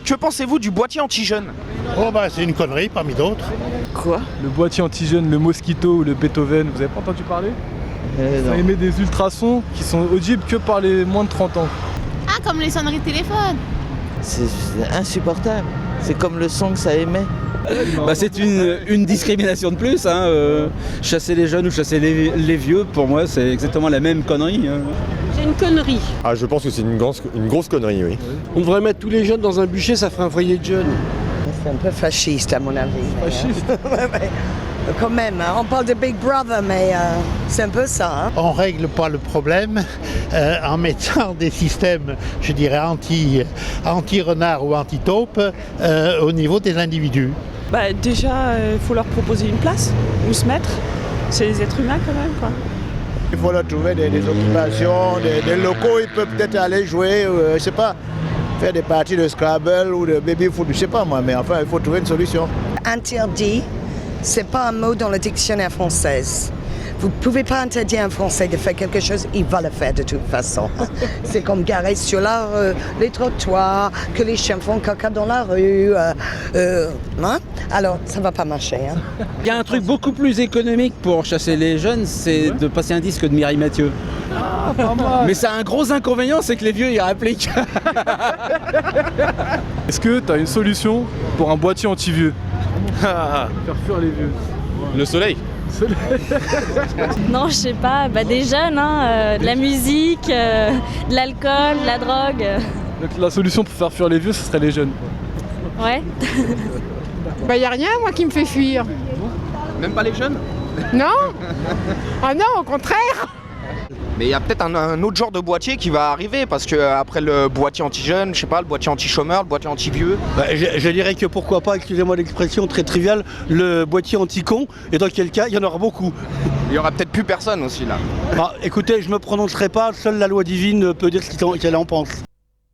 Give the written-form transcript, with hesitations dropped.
Que pensez-vous du boîtier anti-jeune? Oh bah c'est une connerie parmi d'autres. Quoi? Le boîtier anti-jeune, le Mosquito ou le Beethoven, vous avez pas entendu parler? Ça Non. émet des ultrasons qui sont audibles que par les moins de 30 ans. Ah, comme les sonneries de téléphone. C'est insupportable. C'est comme le son que ça émet. Bah, c'est une discrimination de plus. Chasser les jeunes ou chasser les vieux, pour moi, c'est exactement la même connerie. C'est une connerie. Ah, je pense que c'est une grosse connerie, oui. On devrait mettre tous les jeunes dans un bûcher, ça ferait un foyer de jeunes. C'est un peu fasciste à mon avis. Fasciste. Ouais. Quand même, hein. On parle de Big Brother, mais c'est un peu ça. Hein. On règle pas le problème en mettant des systèmes, je dirais, anti-renard ou anti-taupe au niveau des individus. Bah déjà, il faut leur proposer une place où se mettre. C'est des êtres humains quand même, quoi. Il faut leur trouver des occupations, des locaux, ils peuvent peut-être aller jouer, je sais pas, faire des parties de Scrabble ou de baby-foot, je sais pas moi, mais enfin, il faut trouver une solution. Interdit, c'est pas un mot dans le dictionnaire français. Vous ne pouvez pas interdire à un Français de faire quelque chose, il va le faire de toute façon. C'est comme garer sur les trottoirs, que les chiens font caca dans la rue. Hein? Alors, ça va pas marcher. Hein? Il y a un truc beaucoup plus économique pour chasser les jeunes, c'est de passer un disque de Mireille Mathieu. Ah, pas mal. Mais ça a un gros inconvénient, c'est que les vieux y appliquent. Est-ce que tu as une solution pour un boîtier anti-vieux? Faire fuir les vieux. Le soleil. Non, je sais pas. Bah, des jeunes, de la musique, de l'alcool, de la drogue. Donc la solution pour faire fuir les vieux, ce serait les jeunes. Ouais. Bah y a rien, moi, qui me fait fuir. Même pas les jeunes? Non? Ah non, au contraire. Mais il y a peut-être un autre genre de boîtier qui va arriver, parce que après le boîtier anti-jeune, je sais pas, le boîtier anti-chômeur, le boîtier anti-vieux. Je dirais que pourquoi pas, excusez-moi l'expression très triviale, le boîtier anti-con, et dans quel cas, il y en aura beaucoup. Il y aura peut-être plus personne aussi là. Écoutez, je me prononcerai pas, seule la loi divine peut dire ce qu'elle en pense.